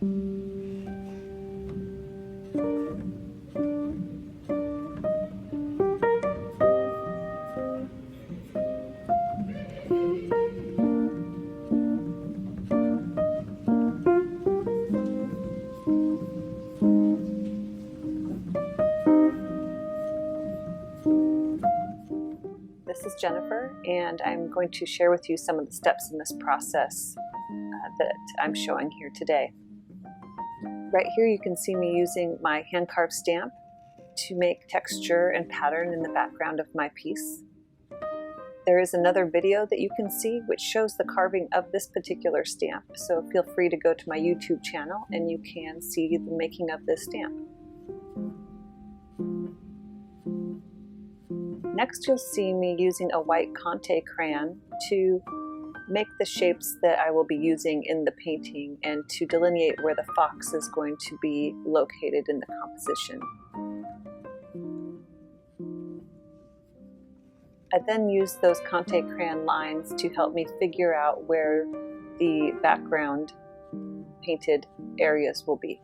This is Jennifer, and I'm going to share with you some of the steps in this process that I'm showing here today. Right here you can see me using my hand-carved stamp to make texture and pattern in the background of my piece. There is another video that you can see which shows the carving of this particular stamp, so feel free to go to my YouTube channel and you can see the making of this stamp. Next, you'll see me using a white Conte crayon to make the shapes that I will be using in the painting and to delineate where the fox is going to be located in the composition. I then use those Conte crayon lines to help me figure out where the background painted areas will be.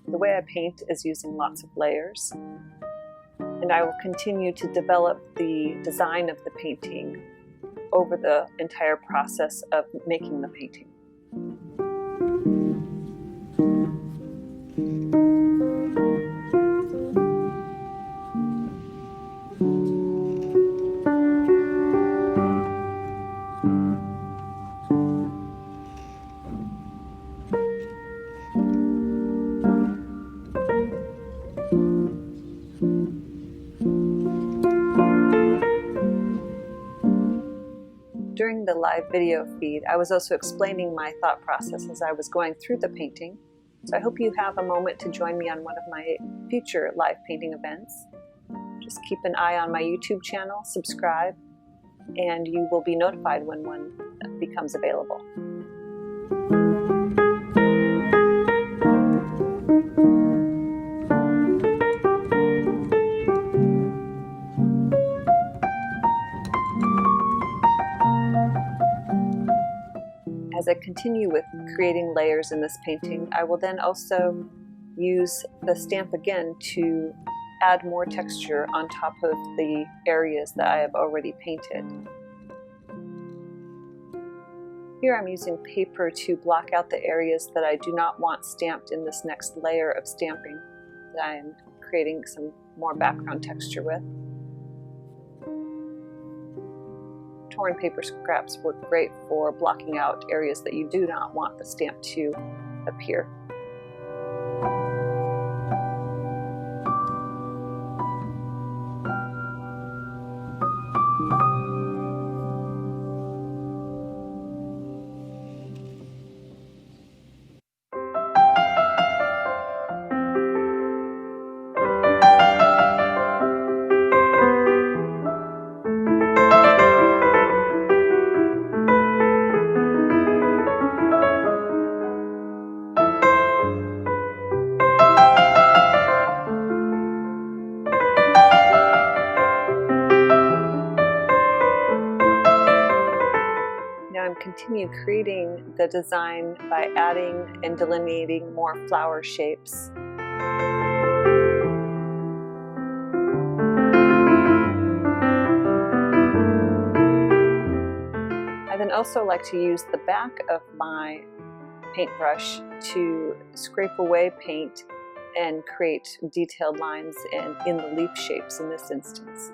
The way I paint is using lots of layers, and I will continue to develop the design of the painting over the entire process of making the painting. During the live video feed, I was also explaining my thought process as I was going through the painting. So I hope you have a moment to join me on one of my future live painting events. Just keep an eye on my YouTube channel, subscribe, and you will be notified when one becomes available. As I continue with creating layers in this painting, I will then also use the stamp again to add more texture on top of the areas that I have already painted. Here I'm using paper to block out the areas that I do not want stamped in this next layer of stamping that I am creating some more background texture with. Torn paper scraps work great for blocking out areas that you do not want the stamp to appear. Continue creating the design by adding and delineating more flower shapes. I then also like to use the back of my paintbrush to scrape away paint and create detailed lines in the leaf shapes in this instance.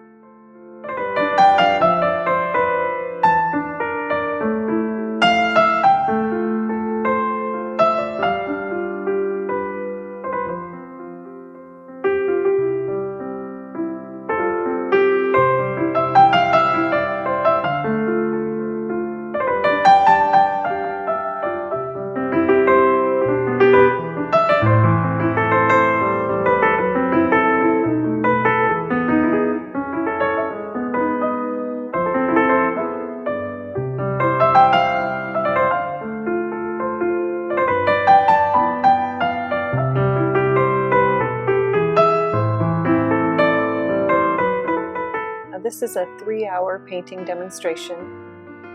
This is a 3-hour painting demonstration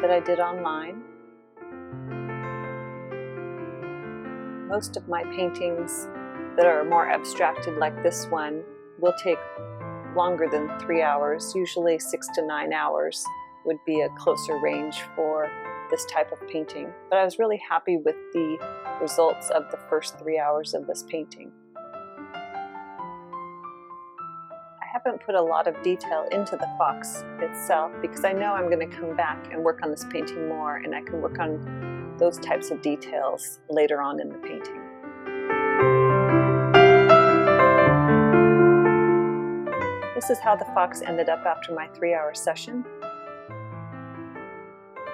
that I did online. Most of my paintings that are more abstracted like this one will take longer than 3 hours. Usually 6 to 9 hours would be a closer range for this type of painting. But I was really happy with the results of the first 3 hours of this painting. I haven't put a lot of detail into the fox itself because I know I'm going to come back and work on this painting more, and I can work on those types of details later on in the painting. This is how the fox ended up after my 3-hour session.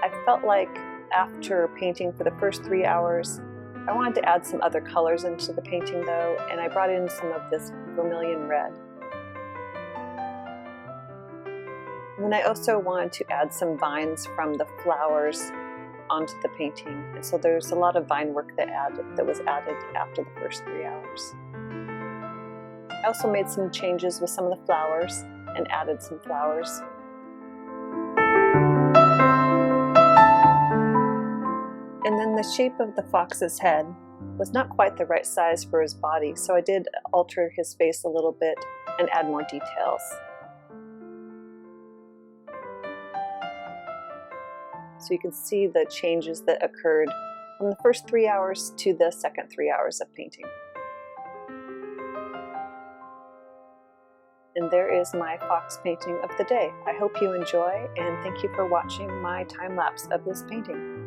I felt like after painting for the first 3 hours, I wanted to add some other colors into the painting though, and I brought in some of this vermilion red. And then I also wanted to add some vines from the flowers onto the painting. And so there's a lot of vine work that was added after the first 3 hours. I also made some changes with some of the flowers and added some flowers. And then the shape of the fox's head was not quite the right size for his body, so I did alter his face a little bit and add more details. So you can see the changes that occurred from the first 3 hours to the second 3 hours of painting. And there is my fox painting of the day. I hope you enjoy, and thank you for watching my time lapse of this painting.